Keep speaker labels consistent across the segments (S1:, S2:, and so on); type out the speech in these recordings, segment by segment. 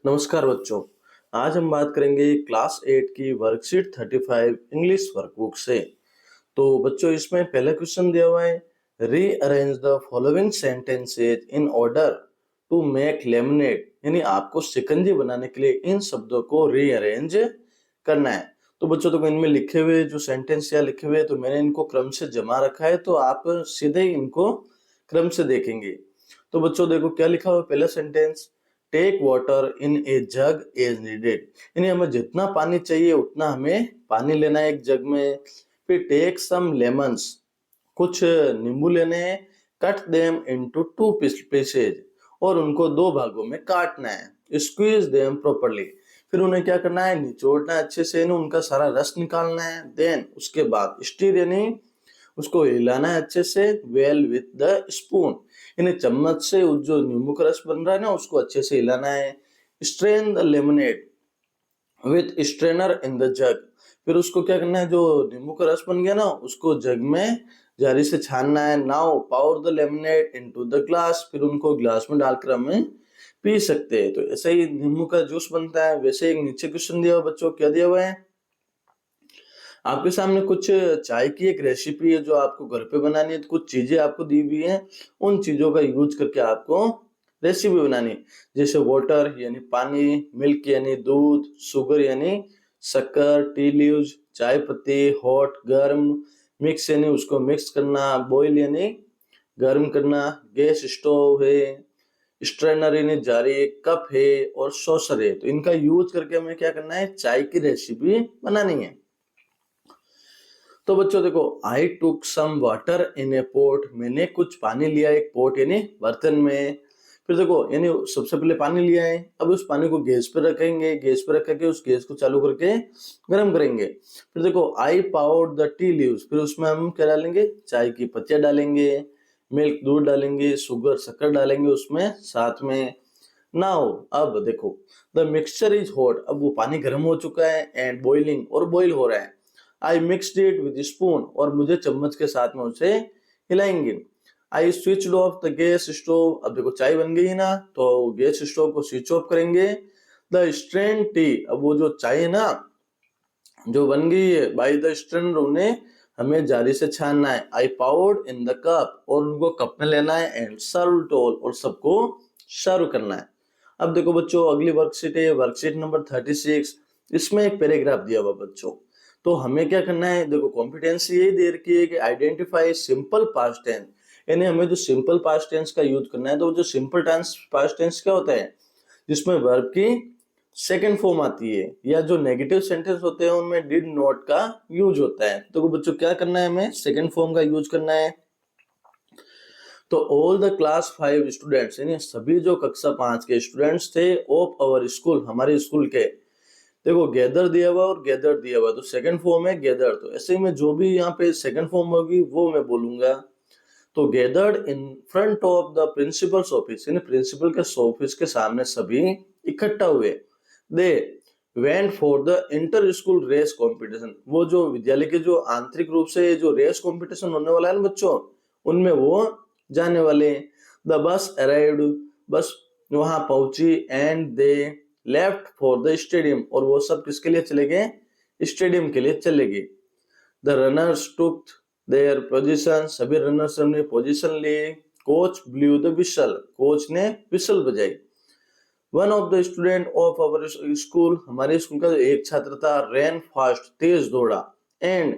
S1: नमस्कार बच्चों। आज हम बात करेंगे क्लास 8 की वर्कशीट 35 इंग्लिश वर्कबुक से। तो बच्चों इसमें पहला क्वेश्चन दिया हुआ है, rearrange the following sentences in order to make lemonade, यानी आपको शिकंजी बनाने के लिए इन शब्दों को रीअरेंज करना है। तो बच्चों तो इनमें लिखे हुए जो सेंटेंस या लिखे हुए तो मैंने इनको क्रम से जमा रखा है, तो आप सीधे ही इनको क्रम से देखेंगे। तो बच्चों देखो क्या लिखा हुआ है। पहला sentence, take water in a jug as needed, यानी हमें जितना पानी चाहिए उतना हमें पानी लेना है एक जग में। फिर टेक सम लेमन्स, कुछ नींबू लेने हैं। Cut them into two pieces, और उनको दो भागों में काटना है। स्क्वीज देम प्रॉपर्ली, फिर उन्हें क्या करना है, निचोड़ना है अच्छे से, उनका सारा रस निकालना है। देन उसके बाद स्टीर, यानी उसको हिलाना है अच्छे से। वेल विथ द स्पून, यानी चम्मच से जो नींबू का रस बन रहा है ना उसको अच्छे से हिलाना है। Strain the lemonade with strainer in the जग, फिर उसको क्या करना है, जो नींबू का रस बन गया ना उसको जग में जारी से छानना है। Now power the lemonade into the glass, फिर उनको ग्लास में डालकर हमें पी सकते हैं। तो ऐसे ही नींबू का जूस बनता है। वैसे एक नीचे क्वेश्चन दिया हुआ बच्चों, क्या दिया हुआ है आपके सामने, कुछ चाय की एक रेसिपी है जो आपको घर पे बनानी है। तो कुछ चीजें आपको दी हुई है, उन चीजों का यूज करके आपको रेसिपी बनानी है। जैसे वाटर यानी पानी, मिल्क यानी दूध, शुगर यानी शक्कर, टी लीव्स चाय पत्ती, हॉट गर्म, मिक्स यानी उसको मिक्स करना, बॉईल यानी गर्म करना, गैस स्टोव है, स्ट्रेनर यानी जारी, कप है और सॉसर है। तो इनका यूज करके हमें क्या करना है, चाय की रेसिपी बनानी है। तो बच्चों देखो, आई टुक some water in A pot, मैंने कुछ पानी लिया एक पोट यानी बर्तन में। फिर देखो यानी सबसे पहले पानी लिया है, अब उस पानी को गैस पे रखेंगे, गैस पे रख करके उस गैस को चालू करके गर्म करेंगे। फिर देखो आई पाउड द टी लीव्स, फिर उसमें हम क्या डालेंगे, चाय की पत्तियां डालेंगे, मिल्क दूध डालेंगे, शुगर शक्कर डालेंगे उसमें साथ में। नाउ अब देखो, द मिक्सचर इज हॉट, अब वो पानी गर्म हो चुका है, एंड बॉइलिंग और बॉईल हो रहा है। I mixed it with spoon, और मुझे चम्मच के साथ में उसे हिलाएंगे। I switched off the gas stove, अब देखो चाय बन गई है ना, तो गैस स्टोव को स्विच ऑफ करेंगे। द स्ट्रेन टी, अब वो जो चाय है ना जो बन गई है, बाय द स्ट्रेनर, उन्हें हमें जारी से छानना है। आई पाउर्ड इन द कप, और उनको कप में लेना है। एंड सर्व टू ऑल, और सबको सर्व करना है। अब देखो बच्चों अगली वर्कशीट है, वर्कशीट नंबर 36। इसमें एक पैराग्राफ दिया हुआ बच्चों। तो हमें क्या करना है, देखो कॉम्पिटेंसी यही दे रखी है कि आइडेंटिफाई सिंपल पास्ट टेंस, यानी हमें जो सिंपल पास्ट टेंस का यूज करना है। तो जो सिंपल टेंस पास्ट टेंस क्या होता है, जिसमें वर्ब की सेकंड फॉर्म आती है, या जो नेगेटिव सेंटेंस होते हैं उनमें डिड नॉट का यूज होता है। तो बच्चों क्या करना है, हमें सेकंड फॉर्म का यूज करना है। तो ऑल द क्लास 5 स्टूडेंट्स, यानी सभी जो कक्षा 5 के स्टूडेंट्स थे ऑफ आवर स्कूल, हमारे स्कूल के। देखो गैदर दिया हुआ और गैदर दिया हुआ, तो सेकंड फॉर्म है गैदर। तो ऐसे में जो भी यहाँ पे सेकंड फॉर्म होगी वो मैं बोलूंगा। तो gathered in front of the principal's office, यानी प्रिंसिपल के ऑफिस के सामने सभी इकट्ठा हुए। They went for the inter school race competition, वो जो विद्यालय के जो आंतरिक रूप से जो रेस कंपटीशन होने वाला है ना बच्चों, उनमें वो जाने वाले। द बस अराइव्ड, बस वहां पहुंची। And they left for the stadium, और वो सब किसके लिए चले गए, स्टेडियम के लिए चले गए। The runners took their position, सभी रनर्स ने पोजीशन ली। Coach blew the whistle, coach ने विसल बजाई। One of the student of our school, हमारे स्कूल का एक छात्र था, रैन फास्ट, तेज दौड़ा। एंड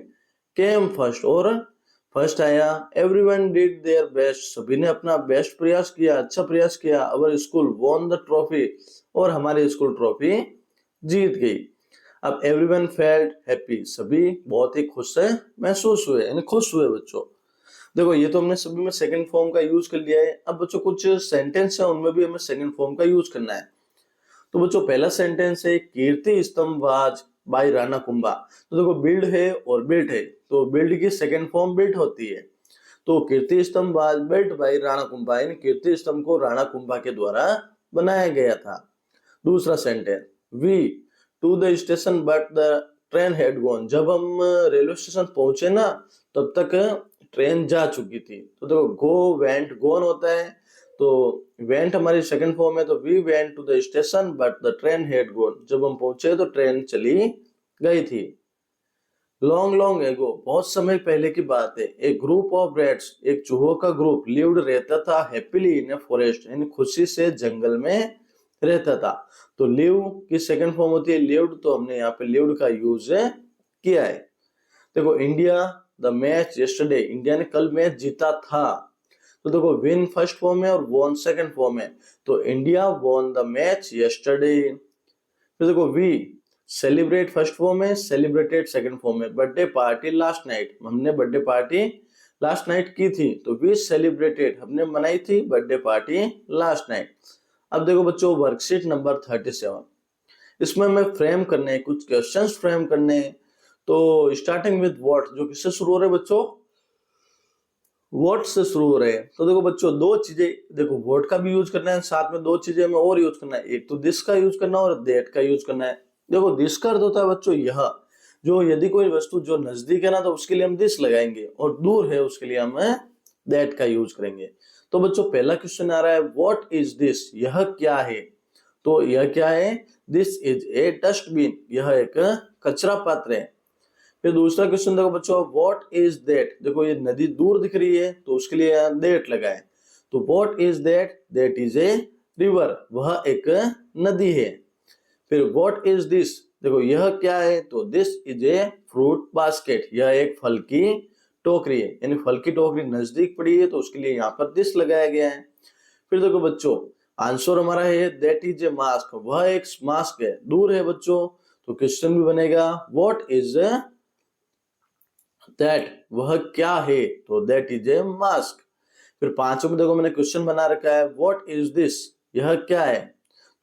S1: केम फर्स्ट, और फर्स्ट आया। एवरीवन डिड देयर बेस्ट, सभी ने अपना बेस्ट प्रयास किया, अच्छा प्रयास किया। Our school won the trophy, और हमारी स्कूल ट्रॉफी जीत गई। अब एवरीवन फेल्ट हैप्पी, सभी बहुत ही खुश है महसूस हुए, यानी खुश हुए बच्चों। देखो ये तो हमने सभी में सेकंड फॉर्म का यूज कर लिया है। अब बच्चों कुछ सेंटेंस है उनमें भी हमें सेकंड फॉर्म का यूज करना है। तो बच्चों पहला सेंटेंस है, कीर्ति स्तंभवाज बाय राणा कुंभा। तो देखो बिल्ड है और बिल्ट है, तो बिल्ड की सेकंड फॉर्म बिल्ट होती है। तो कीर्ति स्तंभवाज बिल्ट बाय राणा कुंभा, यानी कीर्ति स्तंभ को राणा कुंभा के द्वारा बनाया गया था। दूसरा sentence, we to the station but the train had gone, जब हम रेलवे स्टेशन पहुंचे ना तब तक ट्रेन जा चुकी थी। तो देखो गो वेंट गोन होता है, तो वेंट हमारी सेकंड फॉर्म है, तो we went to the station but the train had gone, जब हम पहुंचे तो ट्रेन चली गई थी। लॉन्ग लॉन्ग एगो, बहुत समय पहले की बात है, एक ग्रुप ऑफ रैट्स, एक चूहों का ग्रुप, लिव्ड रहता था हैप्पीली इन ए फॉरेस्ट, यानी खुशी से जंगल में रहता था। तो लिव की सेकंड फॉर्म होती है लिव्ड, तो हमने यहाँ पे लिव्ड का यूज किया है। देखो India the match yesterday, India ने कल मैच जीता था। तो देखो विन फर्स्ट फॉर्म है और वॉन सेकंड फॉर्म है, तो India won the match yesterday. फिर देखो वी सेलिब्रेट फर्स्ट फॉर्म है, सेलिब्रेटेड सेकंड फॉर्म है, बर्थडे पार्टी लास्ट नाइट, हमने बर्थडे पार्टी लास्ट नाइट की थी, तो वी सेलिब्रेटेड, हमने मनाई थी बर्थडे पार्टी लास्ट नाइट। अब देखो बच्चों वर्कशीट नंबर 37, इसमें हमें फ्रेम करने हैं, कुछ क्वेश्चंस फ्रेम करने हैं। तो स्टार्टिंग विद व्हाट, जो किससे शुरू हो रहे हैं बच्चों, व्हाट से शुरू हो रहे हैं। तो देखो बच्चों दो चीजें, देखो व्हाट का भी यूज करना है, साथ में दो चीजें हमें और यूज करना है, एक तो दिस का यूज करना है और दैट का यूज करना है। देखो दिस का अर्थ होता है बच्चों यह, जो यदि कोई वस्तु जो नजदीक है ना तो उसके लिए हम दिस लगाएंगे, और दूर है उसके लिए हम दैट का यूज करेंगे। तो बच्चों पहला क्वेश्चन आ रहा है व्हाट इज दिस, यह क्या है। तो यह क्या है, दिस इज ए डस्टबिन, यह एक कचरा पात्र है। फिर दूसरा क्वेश्चन देखो बच्चों व्हाट इज दैट, देखो ये नदी दूर दिख रही है तो उसके लिए यहाँ दैट लगाए, तो what is that, that is a river, वह एक नदी है। फिर व्हाट इज दिस, देखो यह क्या है, तो this is a fruit basket, यह एक फल की टोकरी है, यानी फल की टोकरी नजदीक पड़ी है तो उसके लिए यहाँ पर दिस लगाया गया है। फिर देखो बच्चों आंसर हमारा है दैट इज ए मास्क, वह एक मास्क है, दूर है बच्चों, तो क्वेश्चन भी बनेगा व्हाट इज दैट, वह क्या है, तो दैट इज ए मास्क। फिर पांचों में देखो मैंने क्वेश्चन बना रखा है व्हाट इज दिस, यह क्या है,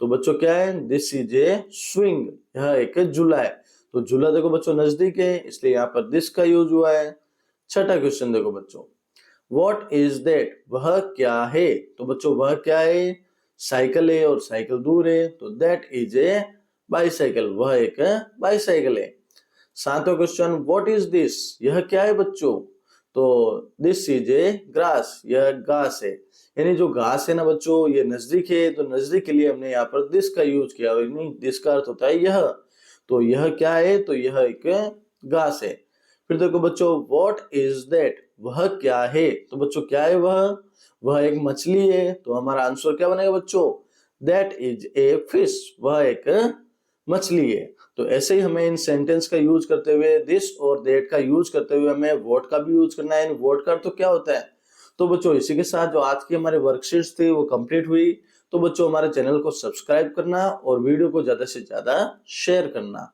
S1: तो बच्चों क्या है, दिस इज ए स्विंग, यह एक झूला है। तो झूला देखो बच्चों नजदीक है इसलिए यहाँ पर दिस का यूज हुआ है। छठा क्वेश्चन देखो बच्चों व्हाट इज दैट, वह क्या है, तो बच्चों वह क्या है, साइकिल है और साइकिल दूर है, तो दैट इज ए बाईसाइकिल, वह एक बाईसाइकिल है। सातवां क्वेश्चन व्हाट इज दिस, यह क्या है बच्चों, तो दिस इज ए ग्रास, यह घास है, यानी जो घास है ना बच्चों ये नजदीक है तो नजदीक के लिए हमने यहाँ पर दिस का यूज किया, यानी दिस का अर्थ होता है यह, तो यह क्या है, तो यह एक घास है। फिर देखो बच्चों व्हाट इज दैट, वह क्या है, तो बच्चों क्या है वह एक मछली है, तो हमारा आंसर क्या बनेगा बच्चों, दैट इज ए फिश, वह एक मछली है। तो ऐसे ही हमें इन सेंटेंस का यूज करते हुए दिस और दैट का यूज करते हुए हमें व्हाट का भी यूज करना है। व्हाट का तो क्या होता है। तो बच्चों इसी के साथ जो आज की हमारे वर्कशीट्स थी वो कंप्लीट हुई। तो बच्चों हमारे चैनल को सब्सक्राइब करना और वीडियो को ज्यादा से ज्यादा शेयर करना।